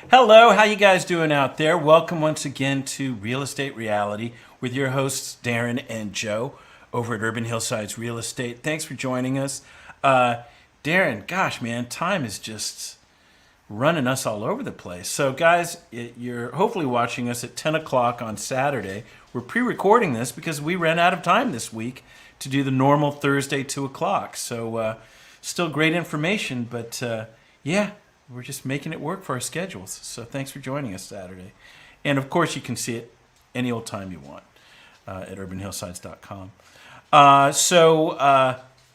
Hello, how you guys doing out there? Welcome once again to Real Estate Reality with your hosts Darren and Joe over at Urban Hillsides Real Estate. Thanks for joining us. Darren, gosh man, time is just running us all over the place. So guys, you're hopefully watching us at 10 o'clock on Saturday. We're pre-recording this because we ran out of time this week to do the normal Thursday 2 o'clock. So still great information, but yeah, we're just making it work for our schedules. So thanks for joining us Saturday. And of course, you can see it any old time you want at urbanhillsides.com.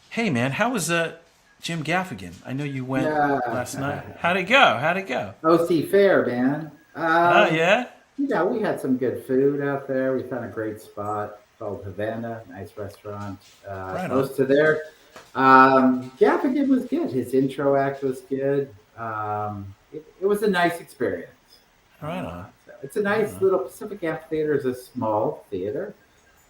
Hey man, how was Jim Gaffigan? I know you went last night. How'd it go? How'd it go? OC Fair, man. Oh, yeah? We had some good food out there. We found a great spot called Havana, nice restaurant. Right on. Close to there. Gaffigan was good. His intro act was good. It was a nice experience. Right on. It's a nice little Pacific Amphitheater is a small theater.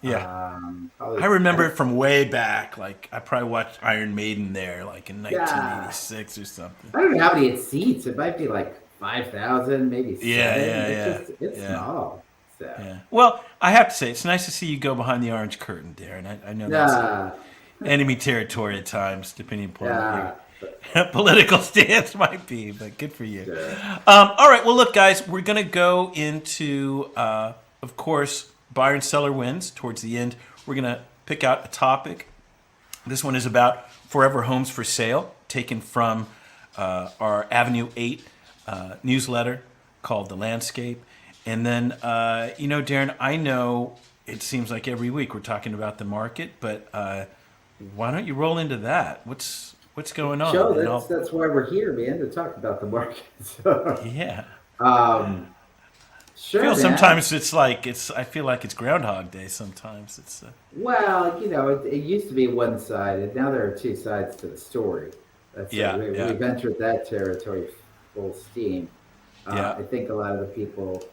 Yeah. I remember it from way back. Like, I probably watched Iron Maiden there, like in 1986 or something. I don't know how many it seats. It might be like 5,000, maybe 7. It's small. So. Yeah. Well, I have to say, it's nice to see you go behind the orange curtain there. And I know that's enemy territory at times, depending upon what your political stance might be, but good for you. Sure. All right. Well, look, guys, we're going to go into, of course, buyer and seller wins towards the end. We're going to pick out a topic. This one is about forever homes for sale, taken from our Avenue 8 newsletter called The Landscape. And then, Darren, I know it seems like every week we're talking about the market, but why don't you roll into that? What's going on? Joe, that's why we're here, man, to talk about the market. So, yeah. Sure. I feel sometimes I feel like it's Groundhog Day. Sometimes it's. Well, it used to be one-sided. Now there are two sides to the story. We've entered that territory full steam. I think a lot of the people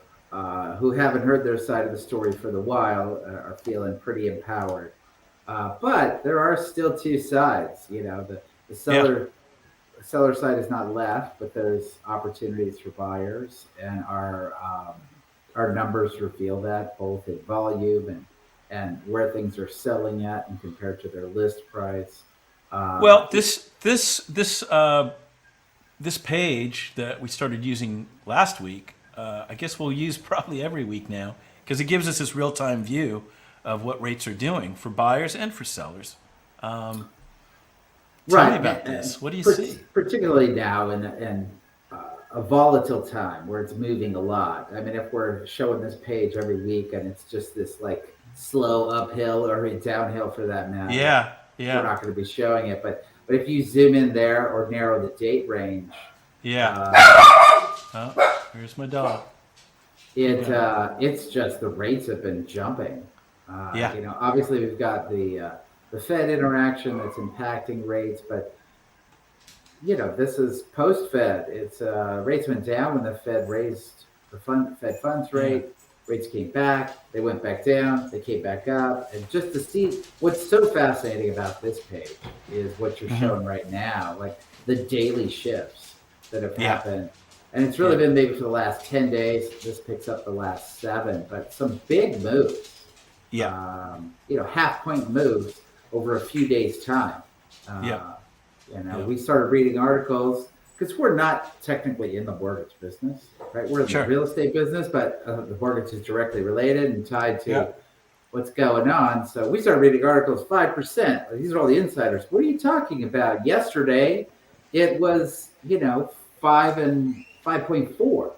who haven't heard their side of the story for a while are feeling pretty empowered. But there are still two sides. The seller side is not left, but there's opportunities for buyers, and our numbers reveal that both in volume and where things are selling at and compared to their list price. Well, this page that we started using last week, I guess we'll use probably every week now because it gives us this real-time view of what rates are doing for buyers and for sellers. Tell me about this. What do you see? Particularly now in a volatile time where it's moving a lot. I mean, if we're showing this page every week and it's just this like slow uphill or downhill for that matter, we're not going to be showing it. But if you zoom in there or narrow the date range, here's my dog. It's just the rates have been jumping. Obviously we've got the Fed interaction that's impacting rates, but this is post-Fed. It's rates went down when the Fed raised the Fed funds rate. Rates came back. They went back down. They came back up. And just to see what's so fascinating about this page is what you're showing right now, like the daily shifts that have happened. And it's really been maybe for the last 10 days. This picks up the last 7, but some big moves. Half-point moves over a few days' time. We started reading articles because we're not technically in the mortgage business, right? We're in the real estate business, but the mortgage is directly related and tied to what's going on. So we started reading articles, 5%. These are all the insiders. What are you talking about? Yesterday, it was, 5 and 5.4.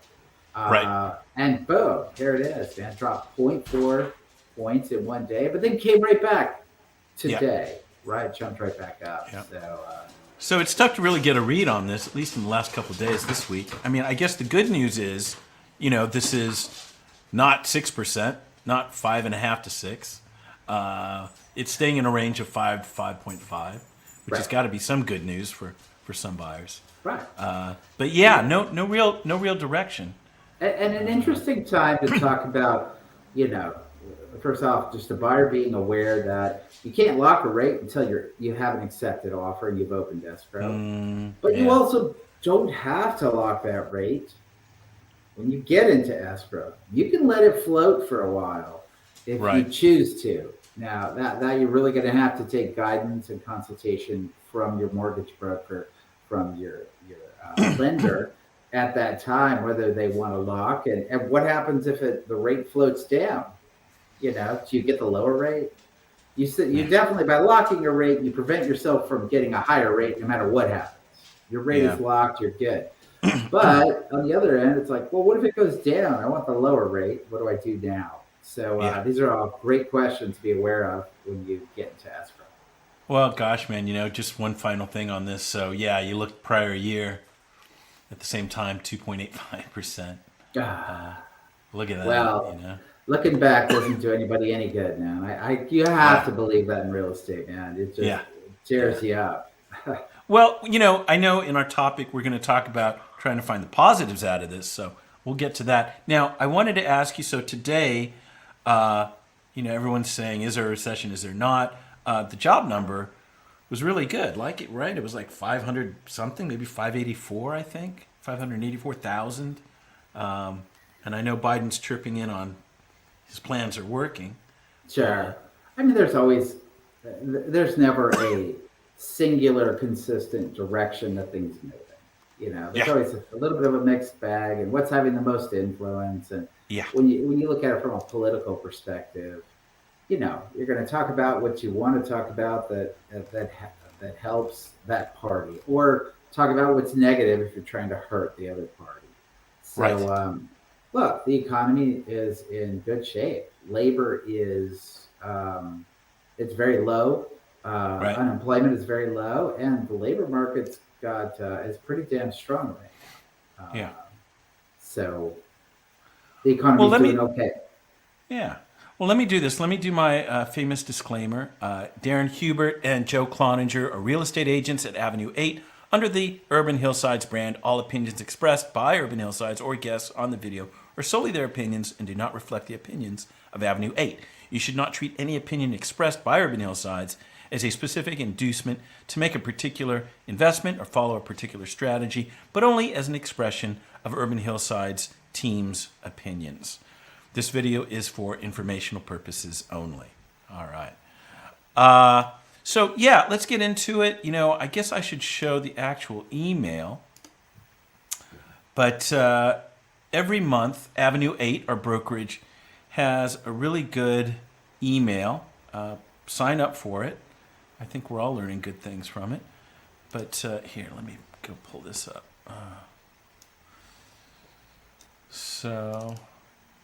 And boom, here it is, man. Dropped 0.4 points in one day, but then came right back today, right? Jumped right back up. So it's tough to really get a read on this, at least in the last couple of days this week. I mean, I guess the good news is, this is not 6%, not 5.5 to 6. It's staying in a range of 5 to 5.5, which has got to be some good news for some buyers. Right. But no real direction. And an interesting time to talk about, first off, just the buyer being aware that you can't lock a rate until you have an accepted offer and you've opened escrow. But you also don't have to lock that rate when you get into escrow, you can let it float for a while if you Right. choose to. Now, that you're really going to have to take guidance and consultation from your mortgage broker, from your lender at that time, whether they want to lock, and what happens if the rate floats down? Do you get the lower rate? You Yeah. definitely, by locking a rate, you prevent yourself from getting a higher rate no matter what happens. Your rate Yeah. is locked, you're good. But on the other end, it's like, well, what if it goes down? I want the lower rate. What do I do now? So Yeah. these are all great questions to be aware of when you get into escrow. Well, gosh, man, just one final thing on this. So, yeah, you look prior year at the same time, 2.85%. Look at that, Well, looking back doesn't do anybody any good, man. You have to believe that in real estate, man. It just Yeah. tears you up. Well, I know in our topic we're going to talk about trying to find the positives out of this, so we'll get to that. Now, I wanted to ask you, so today, everyone's saying, is there a recession, is there not? The job number was really good, right? It was like 500 something, maybe 584, I think, 584,000. And I know Biden's chirping in on his plans are working. Sure. I mean, there's never a singular, consistent direction that things moving. There's always a little bit of a mixed bag, and what's having the most influence. And when you look at it from a political perspective, you're going to talk about what you want to talk about that helps that party, or talk about what's negative if you're trying to hurt the other party. So, look, the economy is in good shape. Labor is it's very low. Unemployment is very low, and the labor market's is pretty damn strong right now. So the economy's doing okay. Yeah. Well, let me do this. Let me do my famous disclaimer. Darren Hubert and Joe Cloninger are real estate agents at Avenue 8 under the Urban Hillsides brand. All opinions expressed by Urban Hillsides or guests on the video are solely their opinions and do not reflect the opinions of Avenue 8. You should not treat any opinion expressed by Urban Hillsides as a specific inducement to make a particular investment or follow a particular strategy, but only as an expression of Urban Hillsides team's opinions. This video is for informational purposes only. All right. So yeah, let's get into it. I guess I should show the actual email. But every month, Avenue 8, our brokerage, has a really good email. Sign up for it. I think we're all learning good things from it. But here, let me go pull this up.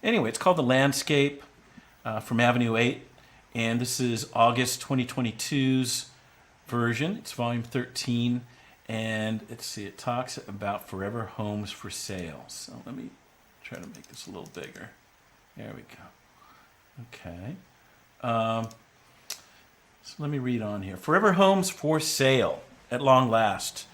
Anyway, it's called The Landscape from Avenue 8. And this is August 2022's version. It's volume 13. And let's see, it talks about forever homes for sale. So let me try to make this a little bigger. There we go. Okay. So let me read on here. Forever homes for sale at long last.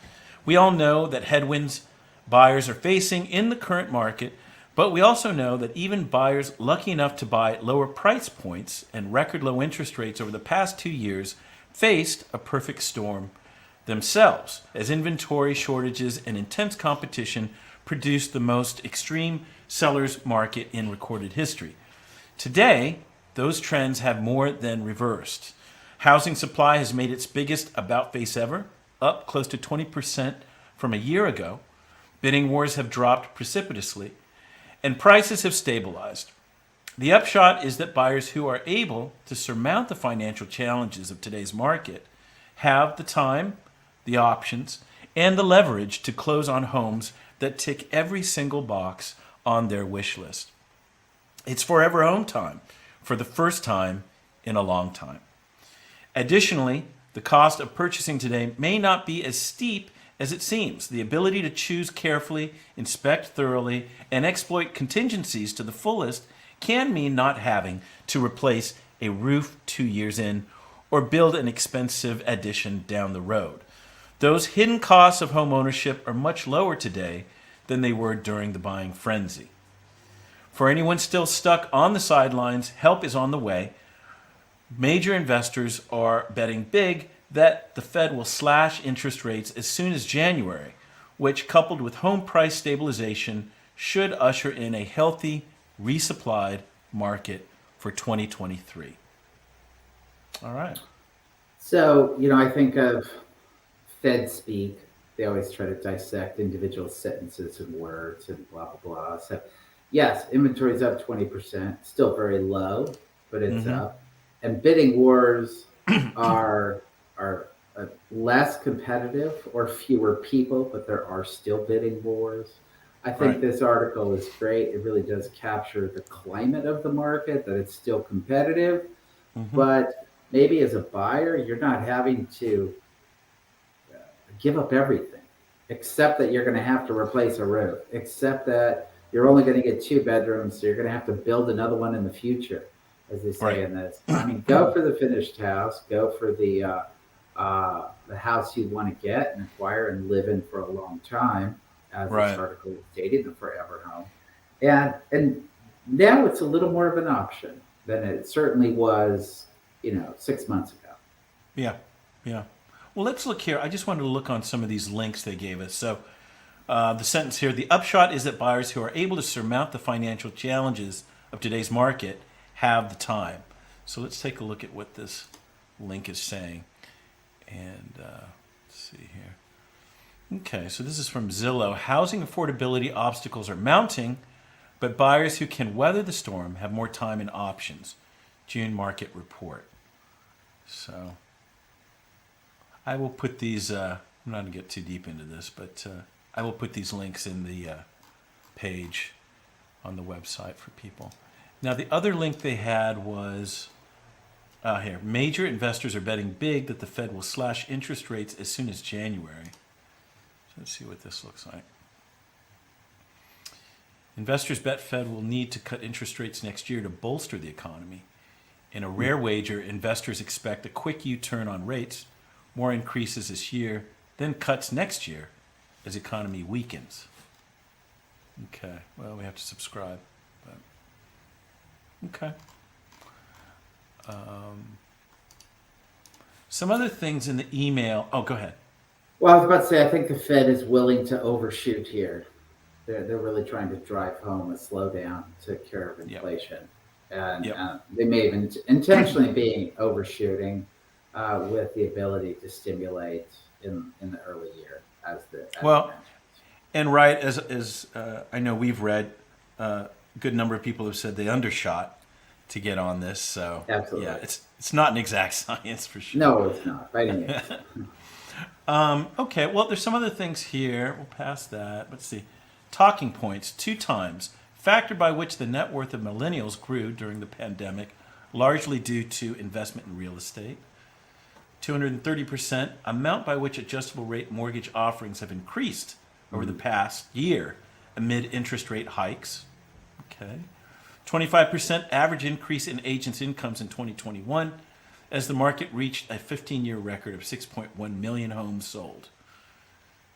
We all know that headwinds buyers are facing in the current market, but we also know that even buyers lucky enough to buy lower price points and record low interest rates over the past 2 years faced a perfect storm themselves, as inventory shortages and intense competition produced the most extreme seller's market in recorded history. Today, those trends have more than reversed. Housing supply has made its biggest about face ever, up close to 20% from a year ago. Bidding wars have dropped precipitously, and prices have stabilized. The upshot is that buyers who are able to surmount the financial challenges of today's market have the time, the options, and the leverage to close on homes that tick every single box on their wish list. It's forever home time for the first time in a long time. Additionally, the cost of purchasing today may not be as steep as it seems. The ability to choose carefully, inspect thoroughly, and exploit contingencies to the fullest can mean not having to replace a roof 2 years in or build an expensive addition down the road. Those hidden costs of home ownership are much lower today than they were during the buying frenzy. For anyone still stuck on the sidelines, help is on the way. Major investors are betting big that the Fed will slash interest rates as soon as January, which, coupled with home price stabilization, should usher in a healthy, resupplied market for 2023. All right. So, I think of Fed speak. They always try to dissect individual sentences and words and blah, blah, blah. So, yes, inventory's up 20%, still very low, but it's Mm-hmm. up. And bidding wars are less competitive or fewer people, but there are still bidding wars. I think Right. this article is great. It really does capture the climate of the market, that it's still competitive, Mm-hmm. but maybe as a buyer, you're not having to give up everything, except that you're going to have to replace a roof, except that you're only going to get 2 bedrooms, so you're going to have to build another one in the future, as they say Right. in this. I mean, go for the finished house, go for the house you want to get and acquire and live in for a long time, as this Right. article is stating, the forever home. And now it's a little more of an option than it certainly was, 6 months ago. Yeah. Yeah. Well, let's look here. I just wanted to look on some of these links they gave us. So, the sentence here: the upshot is that buyers who are able to surmount the financial challenges of today's market have the time. So, let's take a look at what this link is saying. And let's see here. Okay, so this is from Zillow. Housing affordability obstacles are mounting, but buyers who can weather the storm have more time and options. June market report. So I will put these, I'm not going to get too deep into this, but I will put these links in the page on the website for people. Now, the other link they had was here. Major investors are betting big that the Fed will slash interest rates as soon as January. So let's see what this looks like. Investors bet Fed will need to cut interest rates next year to bolster the economy. In a rare wager, investors expect a quick U-turn on rates, more increases this year, then cuts next year as economy weakens. Okay, well, we have to subscribe. But okay. Some other things in the email. Oh, go ahead. Well, I was about to say, I think the Fed is willing to overshoot here. They're really trying to drive home a slowdown to curb Yep. inflation. And Yep. they may even intentionally be overshooting with the ability to stimulate in the early year, as Well, mentioned. and right, as I know we've read, a good number of people have said they undershot to get on this. So Absolutely. yeah, it's not an exact science for sure. No, it's not. By any means. Okay, well, there's some other things here. We'll pass that. Let's see. Talking points: 2 times. Factor by which the net worth of millennials grew during the pandemic, largely due to investment in real estate. 230%. Amount by which adjustable rate mortgage offerings have increased over the past year amid interest rate hikes. Okay. 25% average increase in agents' incomes in 2021 as the market reached a 15-year record of 6.1 million homes sold.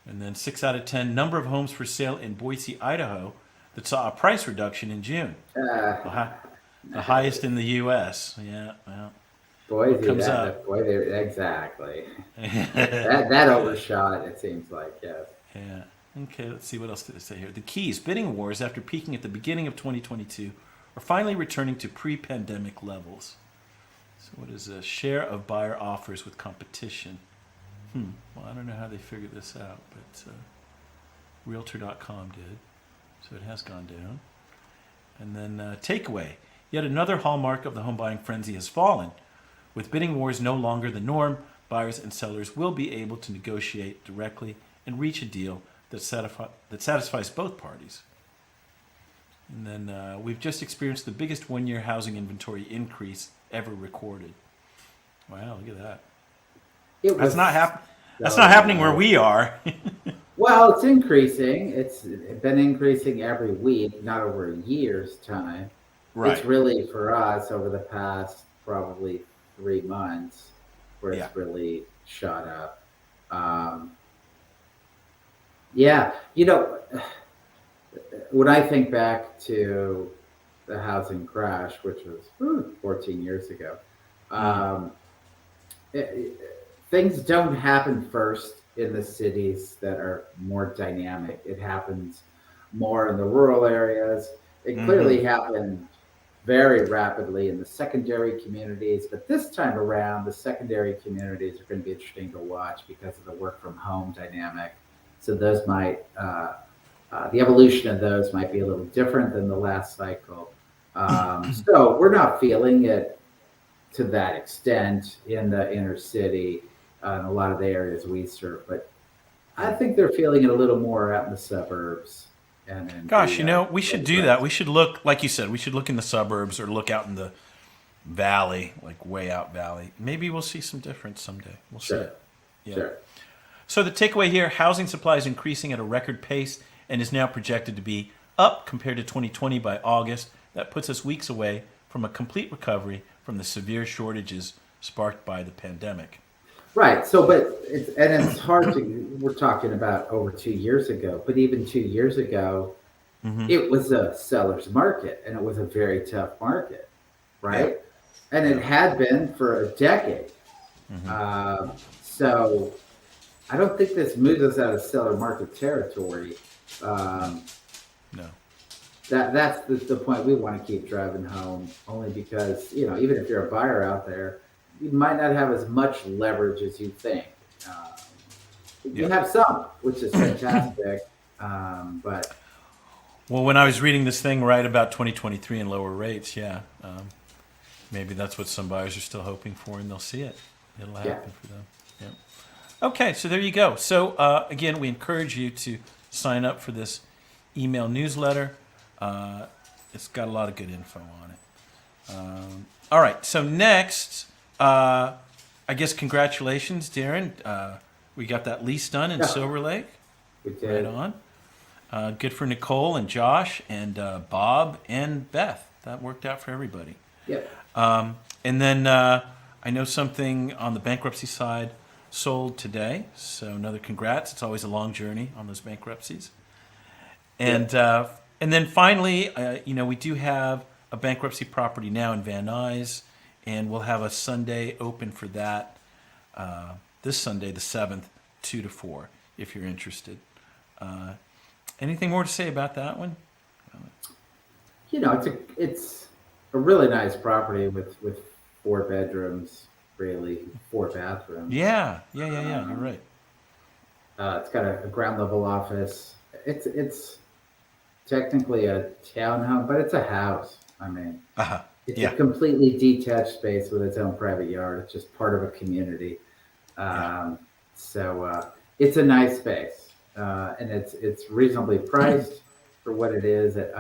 And then 6 out of 10 number of homes for sale in Boise, Idaho that saw a price reduction in June. The highest in the U.S. Yeah, well. Boise, comes up. Exactly. that overshot, it seems like, yes. Yeah. Okay, let's see what else did it say here. The keys: bidding wars, after peaking at the beginning of 2022, are finally returning to pre-pandemic levels. So what is the share of buyer offers with competition? Well, I don't know how they figured this out, but Realtor.com did. So it has gone down. And then takeaway: yet another hallmark of the home buying frenzy has fallen. With bidding wars no longer the norm, buyers and sellers will be able to negotiate directly and reach a deal that satisfies both parties. And then we've just experienced the biggest one-year housing inventory increase ever recorded. Wow, look at that. That's not happening where we are. Well, it's increasing. It's been increasing every week, not over a year's time. Right. It's really for us over the past probably 3 months where Yeah. it's really shot up. Yeah, when I think back to the housing crash, which was 14 years ago, things don't happen first in the cities that are more dynamic. It happens more in the rural areas. It clearly happened very rapidly in the secondary communities, but this time around, the secondary communities are going to be interesting to watch because of the work from home dynamic. So those might, the evolution of those might be a little different than the last cycle. So we're not feeling it to that extent in the inner city and a lot of the areas we serve, but I think they're feeling it a little more out in the suburbs and in Gosh, the we should do that. rest. We should look, like you said, we should look in the suburbs or look out in the valley, like way out valley. Maybe we'll see some difference someday. We'll see Sure, it. Yeah. sure. So the takeaway here, housing supply is increasing at a record pace and is now projected to be up compared to 2020 by August. That puts us weeks away from a complete recovery from the severe shortages sparked by the pandemic. Right. So, but it's hard to. We're talking about over 2 years ago, but even 2 years ago, it was a seller's market, and it was a very tough market, Yeah. right? And it had been for a decade. So, I don't think this moves us out of seller market territory. Um, No. that's the point we want to keep driving home, only because even if you're a buyer out there, you might not have as much leverage as you think. Um, you Yeah. have some, which is fantastic, but Well, when I was reading this thing right about 2023 and lower rates, maybe that's what some buyers are still hoping for, and they'll see it. It'll yeah, happen for them. Yeah. Okay, so there you go. So again, we encourage you to sign up for this email newsletter. It's got a lot of good info on it. All right, so next, I guess congratulations, Darren. We got that lease done in yeah, Silver Lake. we Right did. on. Good for Nicole and Josh and Bob and Beth. That worked out for everybody. Yep. And then I know something on the bankruptcy side sold today. So another congrats. It's always a long journey on those bankruptcies. And and then finally, we do have a bankruptcy property now in Van Nuys, and we'll have a Sunday open for that this Sunday, the 7th, 2 to 4, if you're interested. Anything more to say about that one? It's a really nice property with 4 bedrooms, really 4 bathrooms. Yeah. You're Um, right. it's got a ground level office. It's technically a townhome, but it's a house. I mean, Uh-huh. it's a Yeah. completely detached space with its own private yard. It's just part of a community. Yeah. So it's a nice space, and it's reasonably priced for what it is at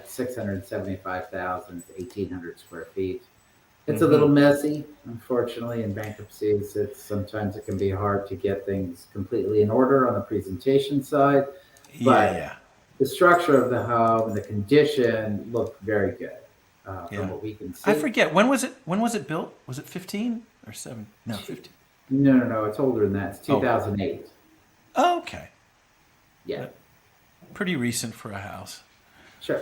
675,000, 1,800 square feet. It's a little messy, unfortunately, in bankruptcies. Sometimes it can be hard to get things completely in order on the presentation side, but Yeah. the structure of the home and the condition look very good from Yeah. what we can I see. forget when was it? When was it built? Was it 15 or 7? No, 15. No, it's older than that. It's Oh, 2008. okay. Yeah, Pretty recent for a house. sure.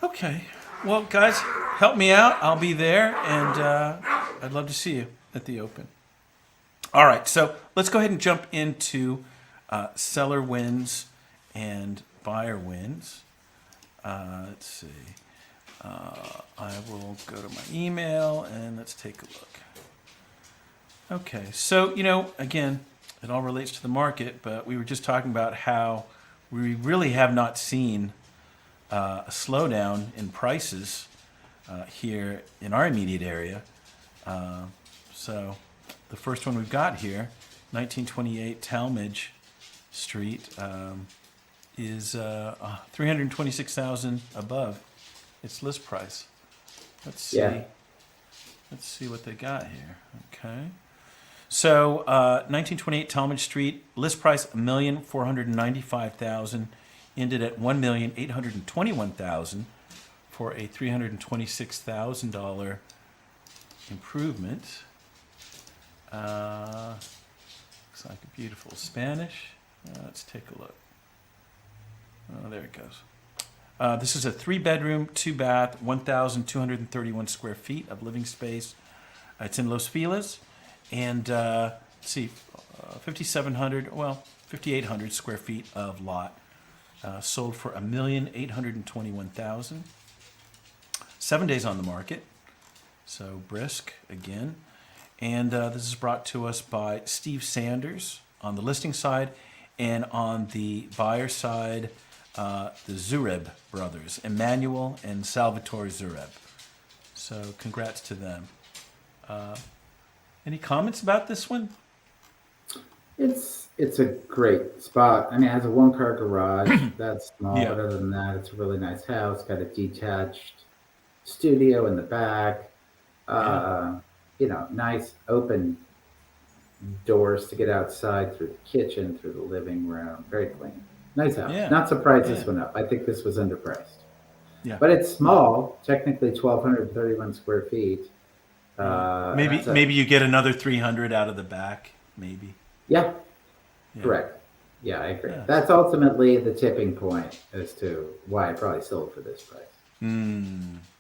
Okay. Well, guys, help me out. I'll be there, and I'd love to see you at the open. All right. So let's go ahead and jump into seller wins and buyer wins. Let's see. I will go to my email and let's take a look. Okay. So, again, it all relates to the market, but we were just talking about how we really have not seen a slowdown in prices here in our immediate area. So the first one we've got here, 1928 Talmadge Street, is 326,000 above its list price. Let's see. Yeah. Let's see what they got here. Okay. So 1928 Talmadge Street, list price $1,495,000, ended at $1,821,000 for a $326,000 improvement. Looks like a beautiful Spanish. Let's take a look. Oh, there it goes. This is a 3-bedroom, 2-bath, 1,231 square feet of living space. It's in Los Feliz, and let's see, 5,800 square feet of lot. sold for $1,821,000. 7 days on the market, so brisk again. And this is brought to us by Steve Sanders on the listing side, and on the buyer side, the Zureb brothers, Emmanuel and Salvatore Zureb. So congrats to them. Any comments about this one? It's a great spot. I mean, it has a one-car garage. That's small, Yeah. but other than that, it's a really nice house. Got a detached studio in the back. Nice open doors to get outside through the kitchen, through the living room. Very clean. Nice house. Yeah. Not surprised this Yeah. went up. I think this was underpriced. Yeah. But it's small, technically 1,231 square feet. Maybe you get another 300 out of the back, maybe. Yeah, Yeah. correct. Yeah, I agree. Yeah. That's ultimately the tipping point as to why I probably sold for this price.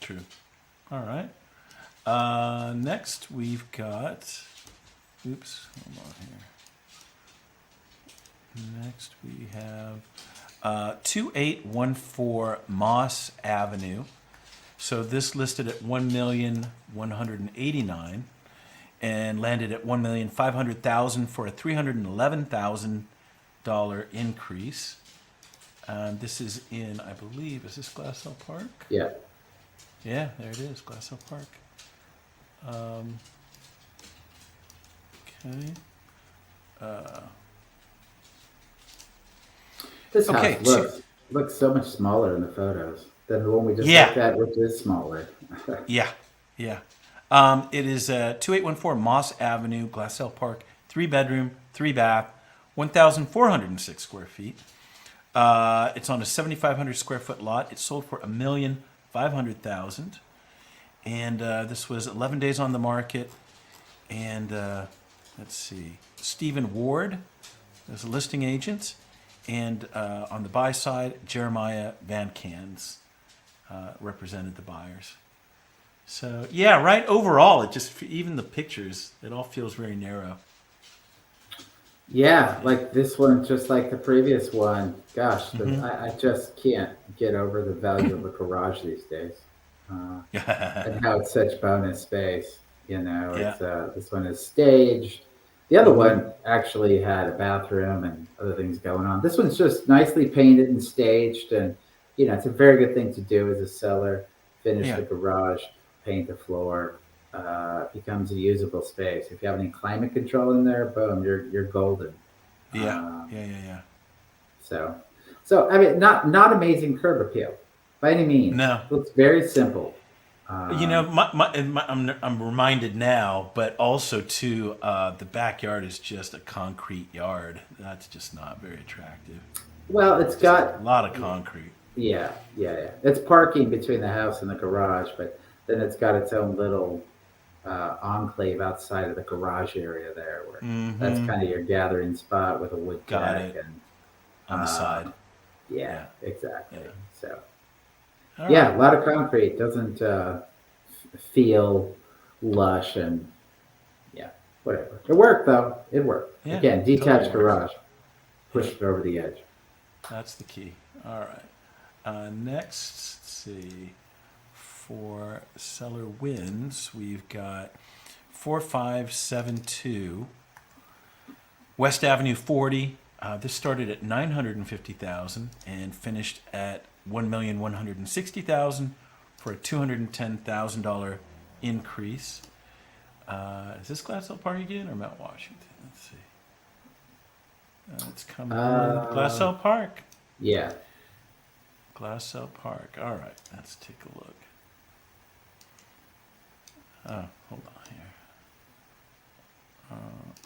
True. All right. Next we've got. Oops, hold on here. Next we have 2814 Moss Avenue. So this listed at $1,189,000 and landed at $1,500,000 for a $311,000 increase. This is in, I believe, is this Glassell Park? Yeah. Yeah, there it is, Glassell Park. Okay. This Okay, house looks so much smaller in the photos than the one we just Yeah. looked at, which is smaller. Yeah. It is 2814 Moss Avenue, Glassell Park, 3-bedroom, 3-bath, 1,406 square feet. It's on a 7,500 square foot lot. It sold for $1,500,000, and this was 11 days on the market. And let's see, Stephen Ward is a listing agent, and on the buy side, Jeremiah Van Cans represented the buyers. So yeah, right. Overall, it just, even the pictures, it all feels very narrow. Yeah, like this one, just like the previous one. Gosh, I just can't get over the value of a garage these days, and how it's such bonus space. It's this one is staged. The other one actually had a bathroom and other things going on. This one's just nicely painted and staged, and it's a very good thing to do as a seller. Finish the garage, paint the floor. Becomes a usable space. If you have any climate control in there, boom, you're golden. Yeah. So I mean, not amazing curb appeal by any means. No. Looks very simple. I'm reminded now, but also too, the backyard is just a concrete yard. That's just not very attractive. Well, it's got a lot of concrete. Yeah. It's parking between the house and the garage, but then it's got its own little enclave outside of the garage area there, where that's kind of your gathering spot with a wood deck and on the side. Yeah, exactly. Yeah. So All yeah, right. a lot of concrete doesn't feel lush, and whatever. It worked though. It worked. Yeah, Again, detached totally garage, pushed it over the edge. That's the key. All right. Next, let's see. For seller wins, we've got 4572 West Avenue 40. This started at $950,000 and finished at $1,160,000 for a $210,000 increase. Is this Glassell Park again or Mount Washington? Let's see. It's coming in. Glassell Park. Yeah. Glassell Park. All right, let's take a look. Oh, hold on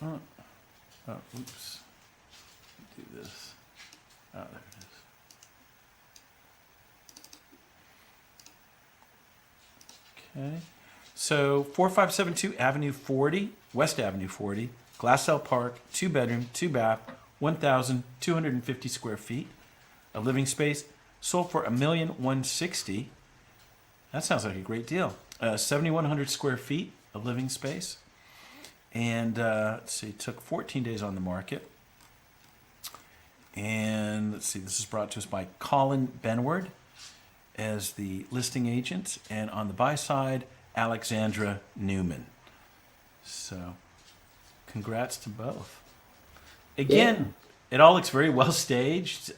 here. Oops. Do this. Oh, there it is. Okay. So 4572 Avenue 40, West Avenue 40, Glassell Park, 2-bedroom, 2-bath, 1,250 square feet, a living space, sold for $1,160,000. That sounds like a great deal. 7,100 square feet of living space, and let's see, took 14 days on the market. And let's see, this is brought to us by Colin Benward as the listing agent, and on the buy side, Alexandra Newman. So, congrats to both. Again, it all looks very well staged,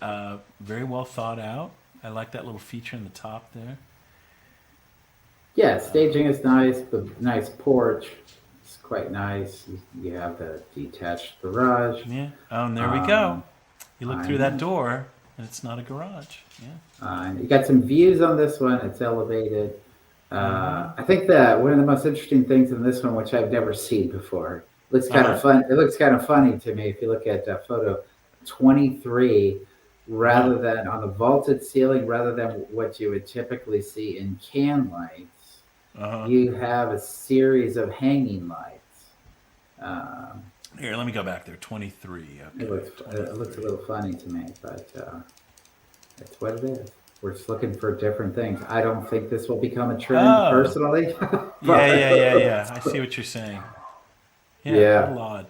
very well thought out. I like that little feature in the top there. Yeah, staging is nice. The nice porch. It's quite nice. You have the detached garage. Yeah. Oh, and there we go. You look through that door, and it's not a garage. Yeah. You got some views on this one. It's elevated. I think that one of the most interesting things in this one, which I've never seen before, looks kind of fun. It looks kind of funny to me if you look at photo 23, rather than on the vaulted ceiling, rather than what you would typically see in can lights. You have a series of hanging lights. Here, let me go back there. 23. Okay. It looks a little funny to me, but that's what it is. We're just looking for different things. I don't think this will become a trend, personally. Yeah. I see what you're saying. Yeah. A little odd.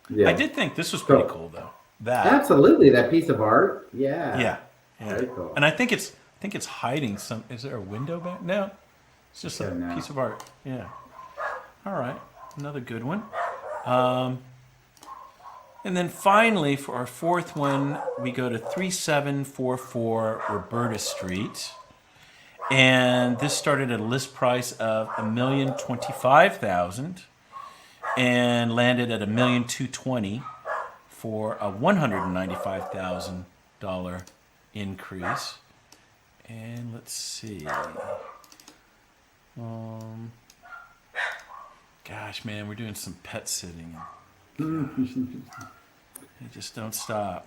Yeah. I did think this was pretty cool, though. Absolutely, that piece of art. Yeah. Very cool. And I think it's hiding some. Is there a window back? No. It's just a piece of art. Yeah. All right. Another good one. And then finally, for our fourth one, we go to 3744 Roberta Street. And this started at a list price of $1,025,000 and landed at $1,220,000 for a $195,000 increase. And let's see. Gosh, man, we're doing some pet sitting. They just don't stop.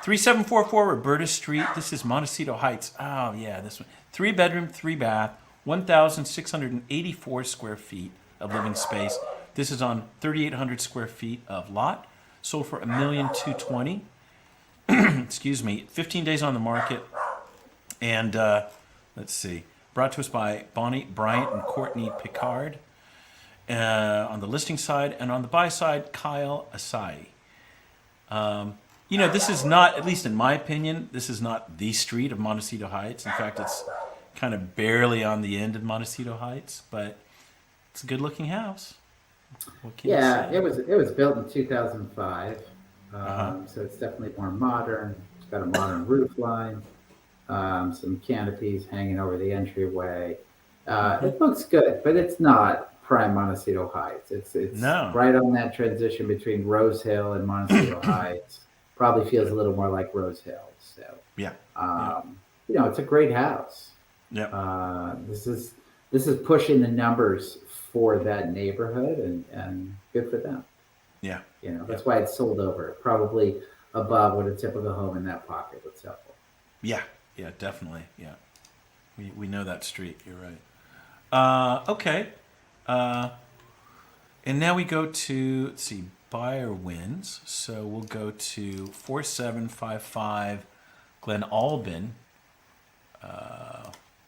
3744 Roberta Street. This is Montecito Heights. Oh, yeah, this one. 3-bedroom, 3-bath, 1,684 square feet of living space. This is on 3,800 square feet of lot. Sold for $1,220,000. Excuse me. 15 days on the market. And let's see. Brought to us by Bonnie Bryant and Courtney Picard on the listing side, and on the buy side, Kyle Asai. This is not, at least in my opinion, this is not the street of Montecito Heights. In fact, it's kind of barely on the end of Montecito Heights, but it's a good-looking house. What can you say? It was built in 2005, so it's definitely more modern. It's got a modern roof line. Some canopies hanging over the entryway. It looks good, but it's not prime Montecito Heights. It's right on that transition between Rose Hill and Montecito Heights. Probably feels a little more like Rose Hill. So it's a great house. This is pushing the numbers for that neighborhood, and good for them. That's why it's sold over, probably above what a typical home in that pocket would sell for. Yeah, definitely. Yeah, we know that street. You're right. Okay. And now we go to, let's see, buyer wins. So we'll go to 4755 Glen Albin.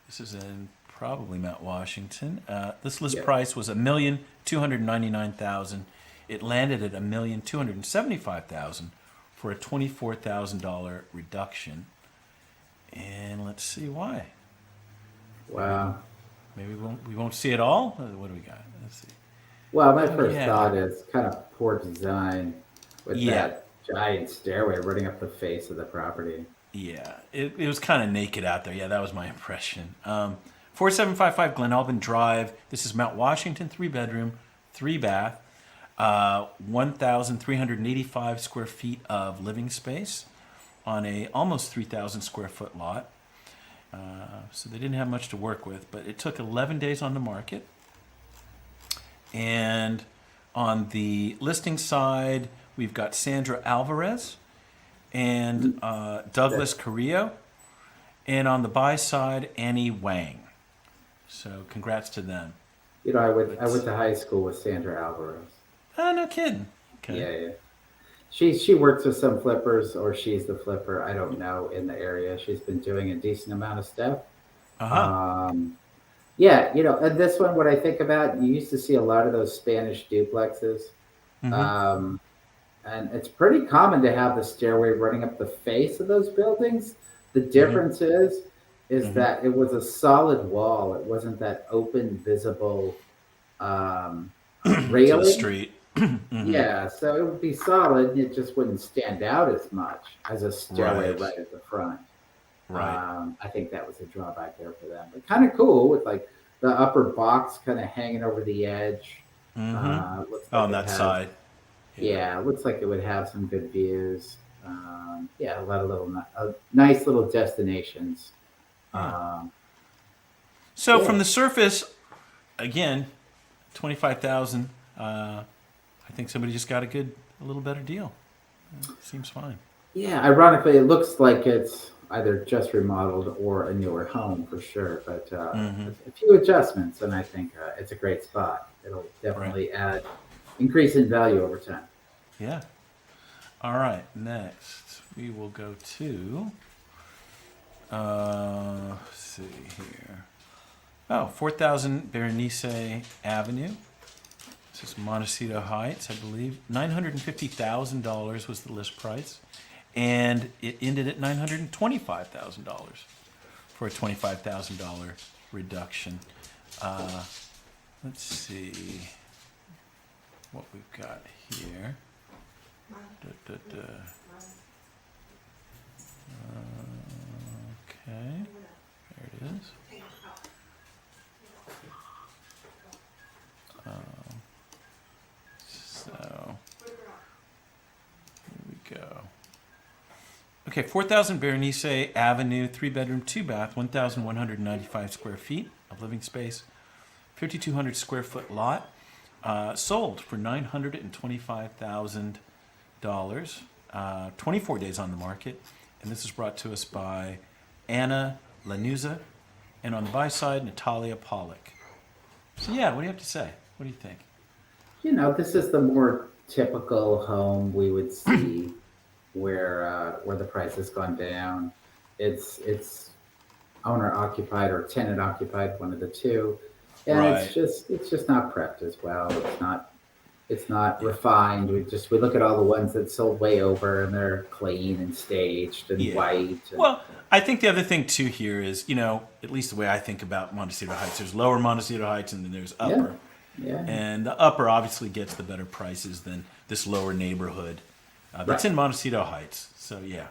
This is in probably Mount Washington. This list price was $1,299,000. It landed at $1,275,000 for a $24,000 reduction. And let's see why. Wow. Maybe we won't see it all. What do we got? Let's see. Well, my first thought is kind of poor design with that giant stairway running up the face of the property. Yeah, it was kind of naked out there. Yeah, that was my impression. 4755 Glen Albin Drive. This is Mount Washington, 3-bedroom, 3-bath, 1,385 square feet of living space on a almost 3,000 square foot lot. So they didn't have much to work with, but it took 11 days on the market. And on the listing side, we've got Sandra Alvarez and Douglas Carrillo. And on the buy side, Annie Wang. So congrats to them. I went to high school with Sandra Alvarez. Oh, no kidding. Okay. Yeah. She works with some flippers, or she's the flipper. I don't know, in the area. She's been doing a decent amount of stuff. And this one, what I think about, you used to see a lot of those Spanish duplexes. and it's pretty common to have the stairway running up the face of those buildings. The Mm-hmm. difference is Mm-hmm. that it was a solid wall. It wasn't that open, visible um, To the railing. street. Mm-hmm. Yeah, so it would be solid, and it just wouldn't stand out as much as a stairway Right. right at the front. Right. I think that was a drawback there for them, but kind of cool with like the upper box kind of hanging over the edge. Mm-hmm. Looks Oh, like on it that has, side. Yeah. yeah, looks like it would have some good views. Yeah, a lot of nice little destinations. Yeah. Um, So from yeah, the surface, again, 25,000. I think somebody just got a little better deal. Seems fine. yeah. Ironically, it looks like it's either just remodeled or a newer home for sure, but Mm-hmm. a few adjustments, and I think it's a great spot. It'll Right. definitely add increase in value over time. Yeah. All right. Next, we will go to. Let's see here. Oh, 4,000 Berenice Avenue. This is Montecito Heights, I believe. $950,000 was the list price, and it ended at $925,000 for a $25,000 reduction. Uh, let's see what we've got here. Da, da, da. Okay, there it is. So here we go. Okay, 4,000 Berenice Avenue, 3-bedroom, 2-bath, 1,195 square feet of living space, 5,200 square foot lot, sold for $925,000. 24 days on the market, and this is brought to us by Anna Lanuza, and on the buy side, Natalia Pollock. So yeah, what do you have to say? What do you think? This is the more typical home we would see where the price has gone down. It's owner occupied or tenant occupied, one of the two, and Right. it's just not prepped as well. It's not refined. We look at all the ones that sold way over, and they're clean and staged and Yeah. white. And Well, I think the other thing too here is, at least the way I think about Montecito Heights, there's lower Montecito Heights and then there's yeah, upper. yeah, And the upper obviously gets the better prices than this lower neighborhood that's right, in Montecito Heights. So yeah,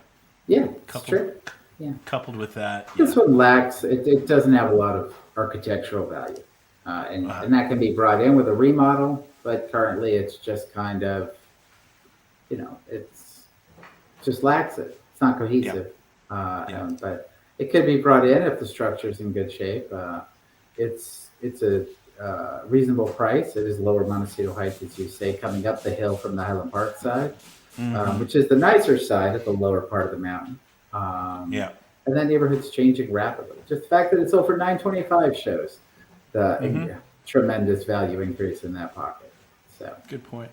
yeah. It's coupled true. Yeah. coupled with that, This yeah. one lacks, it doesn't have a lot of architectural value. Uh, And that can be brought in with a remodel, but currently it's just kind of, it's just lacks it. It's not yeah, cohesive. yeah, But it could be brought in if the structure's in good shape. It's a reasonable price. It is lower Montecito Heights, as you say, coming up the hill from the Highland Park side, hmm which is the nicer side at the lower part of the mountain. Um, yeah. and that neighborhood's changing rapidly. Just the fact that it's over 925 shows the hmm tremendous value increase in that pocket. So Good point.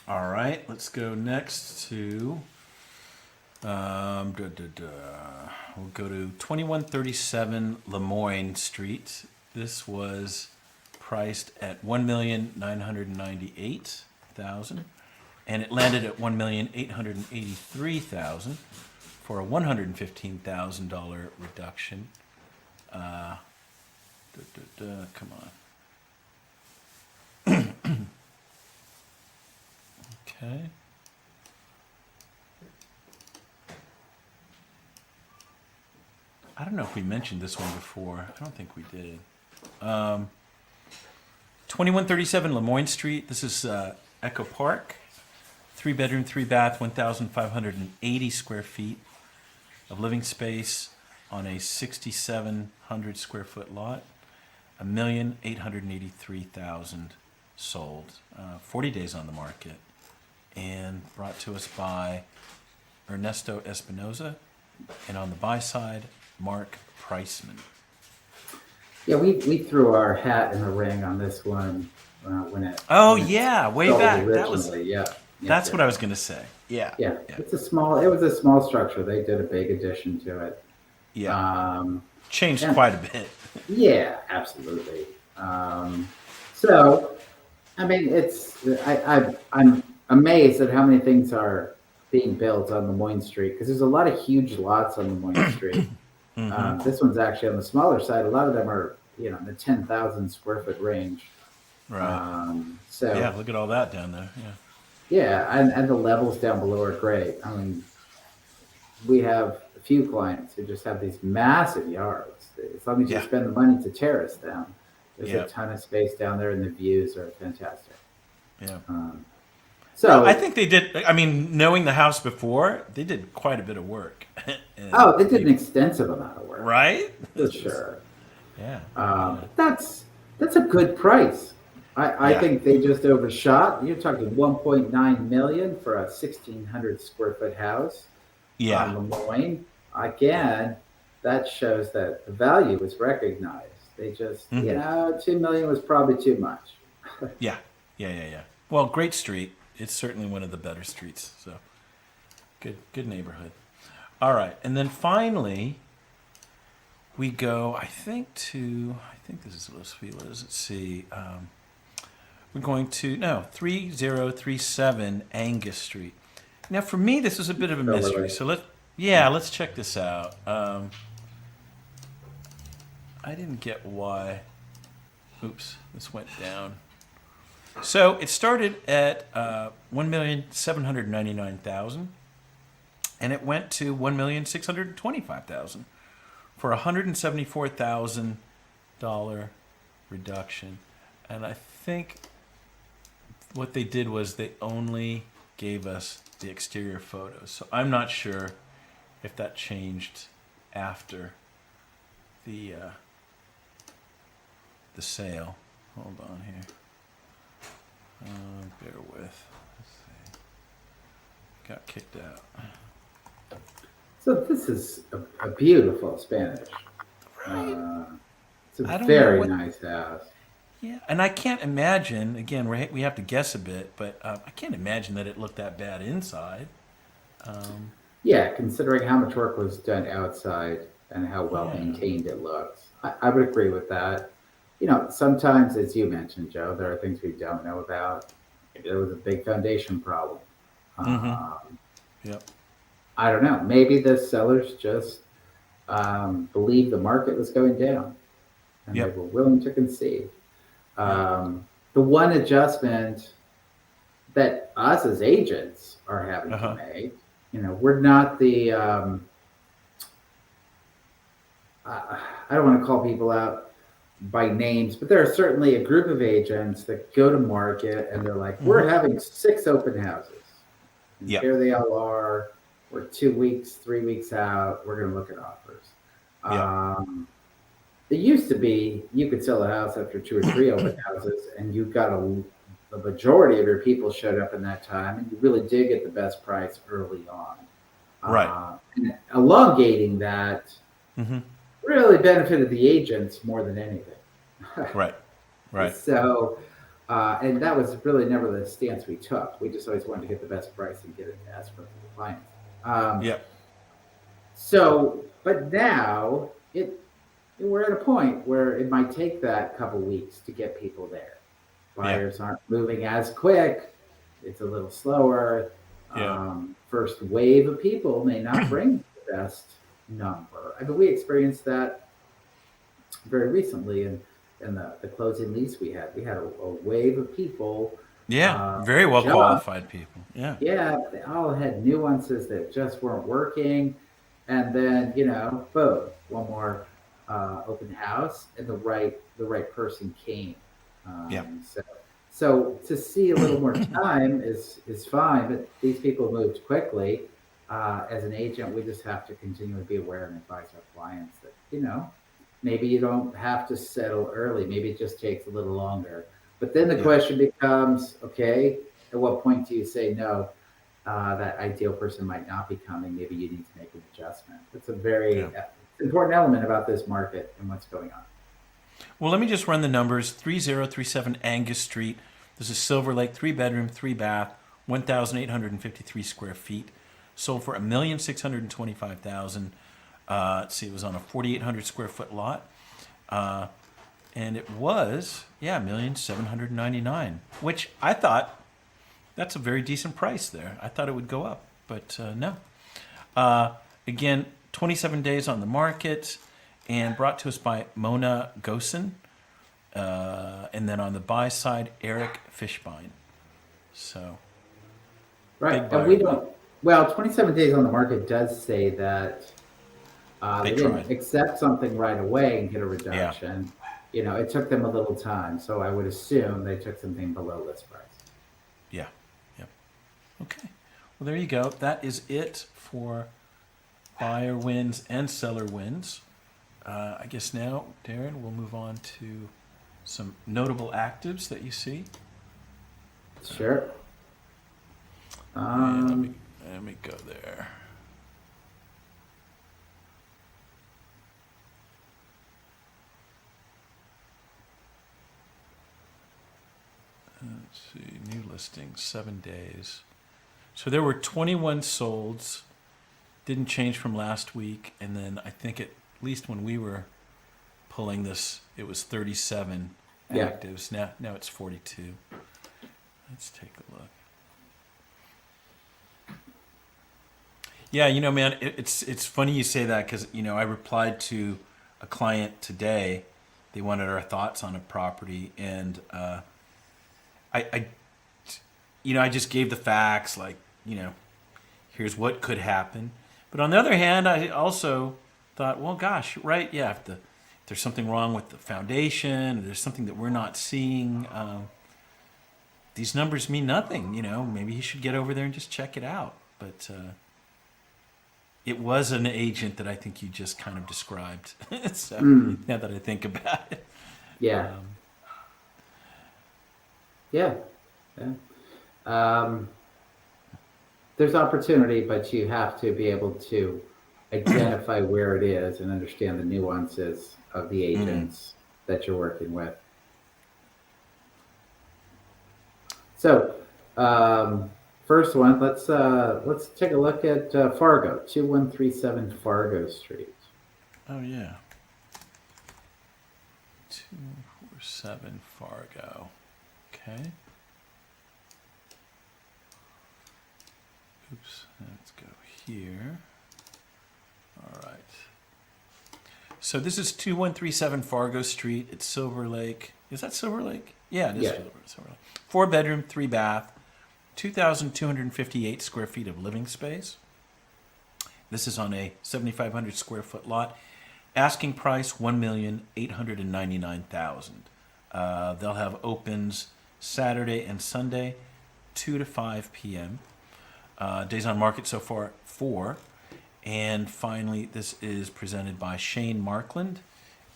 All right, let's go next to. We'll go to 2137 Lemoyne Street. This was priced at $1,998,000, and it landed at $1,883,000 for a $115,000 reduction. Come on. Okay. I don't know if we mentioned this one before. I don't think we did. 2137 Lemoyne Street. This is Echo Park. 3-bedroom, 3-bath, 1,580 square feet of living space on a 6,700 square foot lot. 1,883,000 sold. 40 days on the market, and brought to us by Ernesto Espinoza, and on the buy side, Mark Priceman. yeah, we threw our hat in the ring on this one Oh when it yeah, way sold back. originally. Yeah, That's yeah, what I was gonna say. Yeah, yeah. yeah, It was a small structure. They did a big addition to it. yeah. Um, Changed and quite a bit. yeah, absolutely. So, I mean, I'm amazed at how many things are being built on Lemoyne Street because there's a lot of huge lots on Lemoyne Street. This one's actually on the smaller side. A lot of them are, in the 10,000 square foot range. Right. So Yeah, look at all that down there. Yeah. yeah, and the levels down below are great. I mean, we have a few clients who just have these massive yards. As long as you spend the money to terrace them, there's a ton of space down there, and the views are fantastic. Yeah. So I think they did. I mean, knowing the house before, they did quite a bit of work. they did an extensive amount of work, right? For sure. Yeah. That's a good price. I think they just overshot. You're talking 1.9 million for a 1,600 square foot house. On Lemoyne. Again, that shows that the value was recognized. They just, 2 million was probably too much. Yeah. Well, great street. It's certainly one of the better streets. So good neighborhood. All right, and then finally we go. I think this is Los Feliz. Let's see. We're going to 3037 Angus Street. Now, for me, this is a bit of a mystery. So let's check this out. I didn't get why. Oops, this went down. So it started at $1,799,000, and it went to $1,625,000 for $174,000 reduction. And I think what they did was they only gave us the exterior photos. So I'm not sure if that changed after the sale. Hold on here. Bear with. Let's see. Got kicked out. So this is a beautiful Spanish. Right. It's a very nice house. Yeah, and I can't imagine, again, we have to guess a bit, but I can't imagine that it looked that bad inside. Yeah, considering how much work was done outside and how well maintained it looks. I would agree with that. Sometimes, as you mentioned, Joe, there are things we don't know about. Maybe there was a big foundation problem. Yep. I don't know. Maybe the sellers just believed the market was going down, and they were willing to concede. The one adjustment that us as agents are having to make, we're not the. I don't want to call people out by names, but there are certainly a group of agents that go to market and they're like, we're having 6 open houses. And here they all are. We're 2 weeks, 3 weeks out. We're going to look at offers. It used to be you could sell a house after 2 or 3 open houses, and you got the majority of your people showed up in that time, and you really did get the best price early on. Right. And elongating that really benefited the agents more than anything. Right. So, and that was really never the stance we took. We just always wanted to get the best price and get it as for the clients. So, but now we're at a point where it might take that couple weeks to get people there. Buyers aren't moving as quick. It's a little slower. First wave of people may not bring the best number. I mean, we experienced that very recently in the closing lease we had. We had a wave of people. Very well qualified people. They all had nuances that just weren't working. And then, boom, one more open house, and the right person came. So to see a little more time is fine, but these people moved quickly. As an agent, we just have to continually be aware and advise our clients that, maybe you don't have to settle early. Maybe it just takes a little longer. But then the question becomes, okay, at what point do you say no? That ideal person might not be coming. Maybe you need to make an adjustment. That's a very important element about this market and what's going on. Well, let me just run the numbers. 3037 Angus Street. This is Silver Lake, 3-bedroom, 3-bath, 1,853 square feet. Sold for $1,625,000. Let's see, it was on a 4,800 square foot lot. And it was, $1,799,000, which I thought That's a very decent price there. I thought it would go up, but no. Again, 27 days on the market, and brought to us by Mona Gosen. And then on the buy side, Eric Fishbein. So, right. And we don't, well, 27 days on the market does say that they didn't accept something right away and get a reduction. Yeah. It took them a little time. So I would assume they took something below list price. Yeah. Yep. Okay. Well, there you go. That is it for buyer wins and seller wins. I guess now, Darren, we'll move on to some notable actives that you see. Sure. Let me go there. Let's see, new listings, 7 days. So there were 21 solds, didn't change from last week, and then I think at least when we were pulling this, it was 37 actives. Now it's 42. Let's take a look. Yeah, man, it's funny you say that because I replied to a client today. They wanted our thoughts on a property, and I just gave the facts, like, here's what could happen. But on the other hand, I also thought, well, gosh, right, yeah, if there's something wrong with the foundation, or there's something that we're not seeing, these numbers mean nothing. Maybe he should get over there and just check it out. But it was an agent that I think you just kind of described. So now that I think about it. Yeah. Yeah. There's opportunity, but you have to be able to identify where it is and understand the nuances of the agents that you're working with. So, first one, let's take a look at Fargo, 2137 Fargo Street. Oh yeah, 247 Fargo. Okay. Oops. Let's go here. All right. So this is 2137 Fargo Street. It's Silver Lake. Is that Silver Lake? Yeah, it is Silver Lake. 4-bedroom, 3-bath, 2,258 square feet of living space. This is on a 7,500 square foot lot. Asking price $1,899,000. They'll have opens Saturday and Sunday, 2 to 5 p.m. Days on market so far, 4. And finally, this is presented by Shane Markland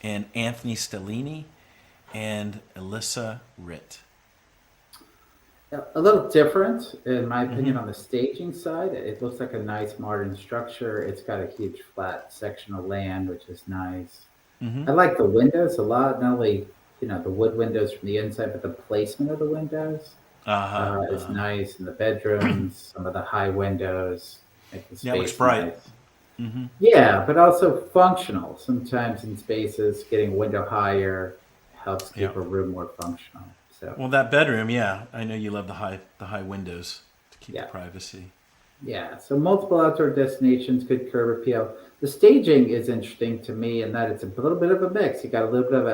and Anthony Stellini and Alyssa Ritt. A little different, in my opinion, on the staging side. It looks like a nice modern structure. It's got a huge flat section of land, which is nice. I like the windows a lot. Not only, the wood windows from the inside, but the placement of the windows is nice. And the bedrooms, some of the high windows make the space it looks bright. Nice. Yeah, but also functional. Sometimes in spaces, getting a window higher helps keep a room more functional. So, well, that bedroom, I know you love the high windows to keep the privacy. Yeah, so multiple outdoor destinations, good curb appeal. The staging is interesting to me in that it's a little bit of a mix. You got a little bit of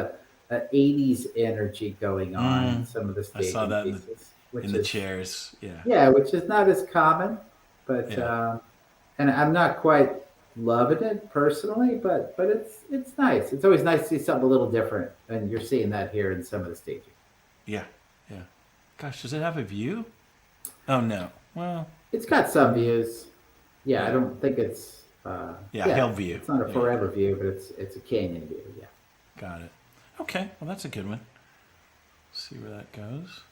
an 80s energy going on in some of the staging I saw that pieces. in the chairs, Yeah, which is not as common, but and I'm not quite loving it personally, but it's nice. It's always nice to see something a little different, and you're seeing that here in some of the staging. Yeah. Gosh, does it have a view? Oh no. Well, it's got some views. Yeah, I don't think it's hill view. It's not a forever view, but it's a canyon view. Yeah. Got it. Okay, well that's a good one. Let's see where that goes.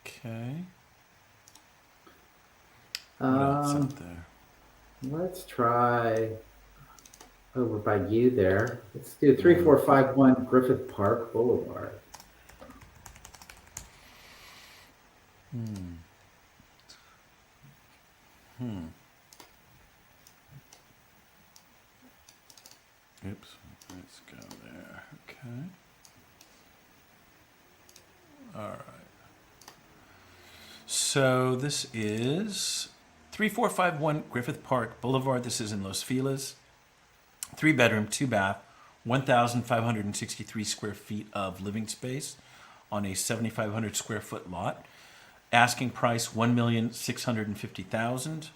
Okay. What else out there? Let's try over by you there. Let's do 3451 Griffith Park Boulevard. Oops. Let's go there. Okay. All right. So this is 3451 Griffith Park Boulevard. This is in Los Feliz. 3-bedroom, 2-bath, 1,563 square feet of living space on a 7,500 square foot lot. Asking price $1,650,000.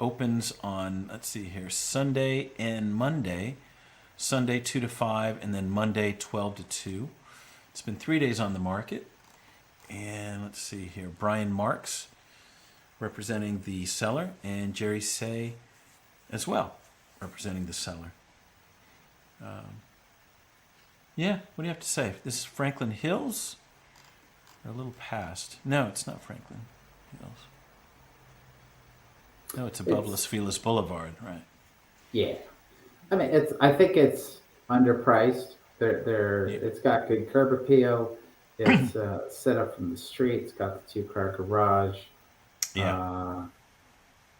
Opens on, let's see here, Sunday and Monday. Sunday 2 to 5, and then Monday 12 to 2. It's been 3 days on the market. And let's see here, Brian Marks representing the seller, and Jerry Say as well representing the seller. Yeah, what do you have to say? This is Franklin Hills? Or a little past? No, it's not Franklin Hills. No, it's above Los Feliz Boulevard, right? Yeah. I mean, I think it's underpriced. It's got good curb appeal. It's set up from the street. It's got the 2-car garage. Yeah.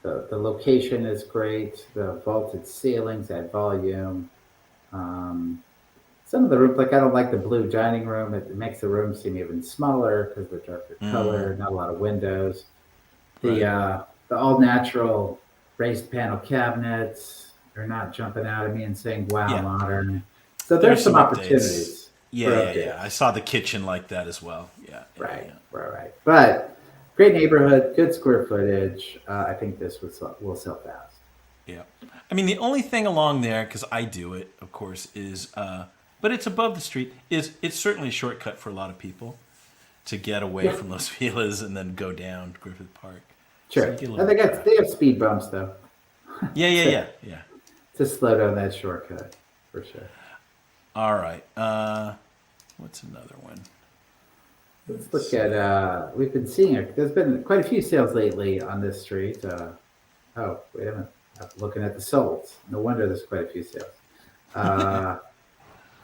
The location is great. The vaulted ceilings add volume. Some of the rooms, like I don't like the blue dining room. It makes the room seem even smaller because of the darker color. Not a lot of windows. The all natural raised panel cabinets are not jumping out at me and saying "Wow, modern." So there's some opportunities. Yeah. I saw the kitchen like that as well. Yeah. Right. But great neighborhood, good square footage. I think this will sell fast. Yeah. I mean, the only thing along there, because I do it, of course, is, but it's above the street, it's certainly a shortcut for a lot of people to get away from Los Feliz and then go down Griffith Park. Sure. So and they have speed bumps, though. Yeah. To slow down that shortcut, for sure. All right. What's another one? Let's look at, we've been seeing there's been quite a few sales lately on this street. Oh, wait a minute. I'm looking at the solds. No wonder there's quite a few sales. I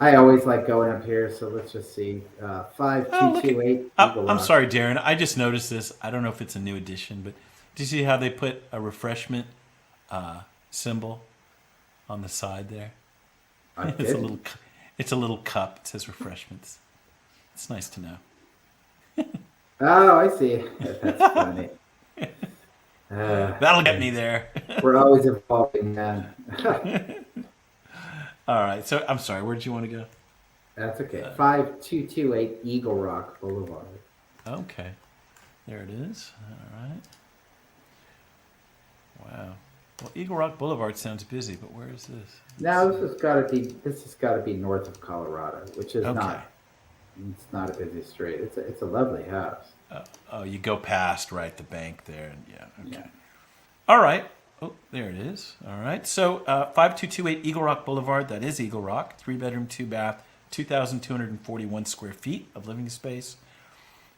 always like going up here, so let's just see. 5228. I'm sorry, Darren. I just noticed this. I don't know if it's a new edition, but do you see how they put a refreshment symbol on the side there? It's a little cup. It says refreshments. It's nice to know. Oh, I see. That's funny. That'll get me there. We're always evolving, man. All right. So I'm sorry. Where did you want to go? That's okay. 5228 Eagle Rock Boulevard. Okay. There it is. All right. Wow. Well, Eagle Rock Boulevard sounds busy, but where is this? Now this has got to be north of Colorado, which is not. It's not a busy street. It's a lovely house. You go past the bank there, and okay. All right. Oh, there it is. All right. So 5228 Eagle Rock Boulevard. That is Eagle Rock. 3-bedroom, 2-bath, 2,241 square feet of living space.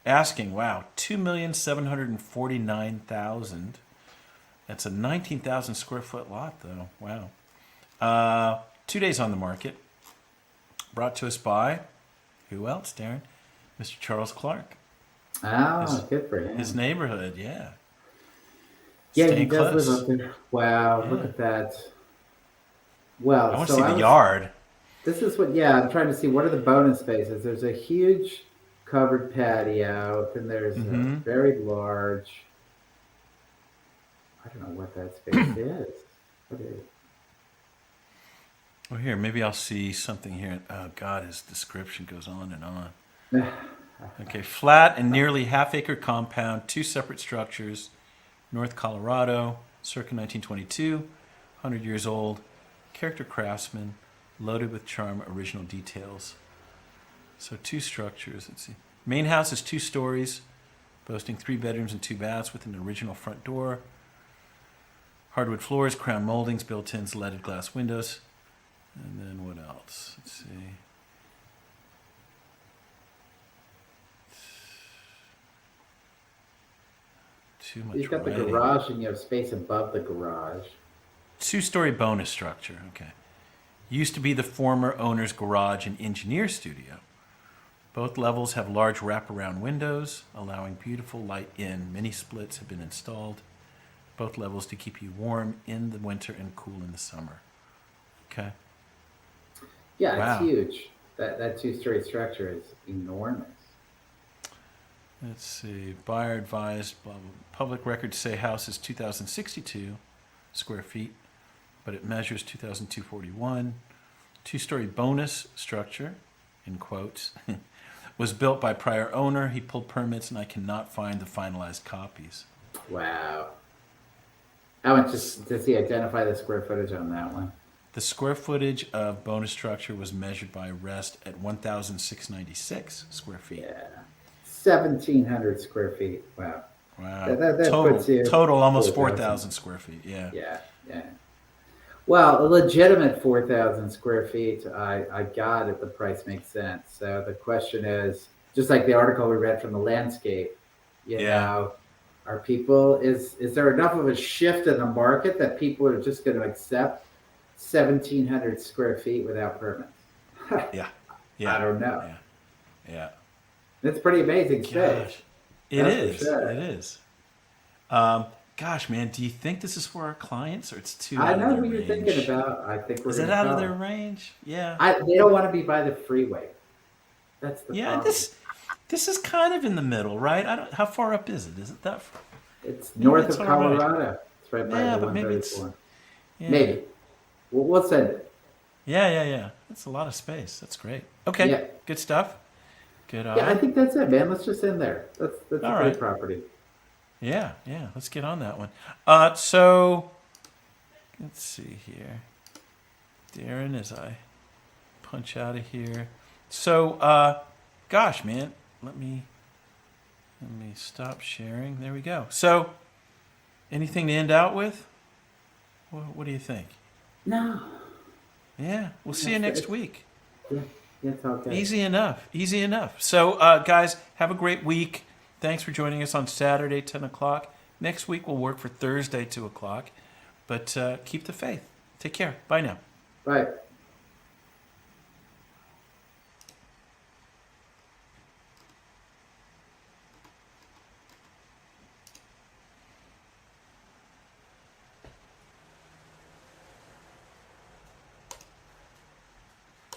Asking, $2,749,000. That's a 19,000 square foot lot, though. Wow. 2 days on the market. Brought to us by, who else, Darren? Mr. Charles Clark. Oh, good for him. His neighborhood, yeah. Yeah, he does live up there. Wow, look at that. Well, I want to see the yard. This is I'm trying to see what are the bonus spaces. There's a huge covered patio, then there's a very large, I don't know what that space is. What is it? Well, here, maybe I'll see something here. Oh, God, his description goes on and on. Okay, flat and nearly half-acre compound, 2 separate structures, North Colorado, circa 1922, 100 years old, character craftsman, loaded with charm, original details. So 2 structures, let's see. Main house is 2 stories, boasting 3 bedrooms and 2 baths with an original front door. Hardwood floors, crown moldings, built-ins, leaded glass windows. And then what else? Let's see. Too much. You've got the garage and you have space above the garage. 2-story bonus structure. Okay. Used to be the former owner's garage and engineer studio. Both levels have large wraparound windows, allowing beautiful light in. Many splits have been installed. Both levels to keep you warm in the winter and cool in the summer. Okay. Yeah, wow. It's huge. That 2-story structure is enormous. Let's see. Buyer advised, blah, blah, public records say house is 2,062 square feet, but it measures 2,241. Two-story bonus structure, in quotes, was built by prior owner. He pulled permits, and I cannot find the finalized copies. Wow. How much does he identify the square footage on that one? The square footage of bonus structure was measured by Rest at 1,696 square feet. Yeah. 1,700 square feet. Wow. Wow. That puts you total almost 4,000 square feet. Yeah. Yeah. Yeah. Well, a legitimate 4,000 square feet, I got it. The price makes sense. So the question is, just like the article we read from the landscape, you know, are people, is there enough of a shift in the market that people are just going to accept 1,700 square feet without permits? Yeah. I don't know. Yeah. It's pretty amazing space. It is. Sure. It is. Gosh, man, do you think this is for our clients, or it's too? I out know of who their you're range? thinking about. I think we're. Is it out of their range? Yeah. They don't want to be by the freeway. That's the problem. This is kind of in the middle, right? How far up is it? Is it that far? It's north it's of all right. Colorado. It's right by the but maybe it's 134. Maybe. We'll send it. Yeah. That's a lot of space. That's great. Okay. Yeah. Good stuff. Good. Yeah, I think that's it, man. Let's just end there. That's a great property. Yeah. Let's get on that one. So let's see here, Darren, as I punch out of here. So, gosh, man, let me stop sharing. There we go. So, anything to end out with? What do you think? No. Yeah, we'll see you next week. Yeah, it's okay. Easy enough. So, guys, have a great week. Thanks for joining us on Saturday, 10 o'clock. Next week, we'll work for Thursday, 2 o'clock. But keep the faith. Take care. Bye now. Bye.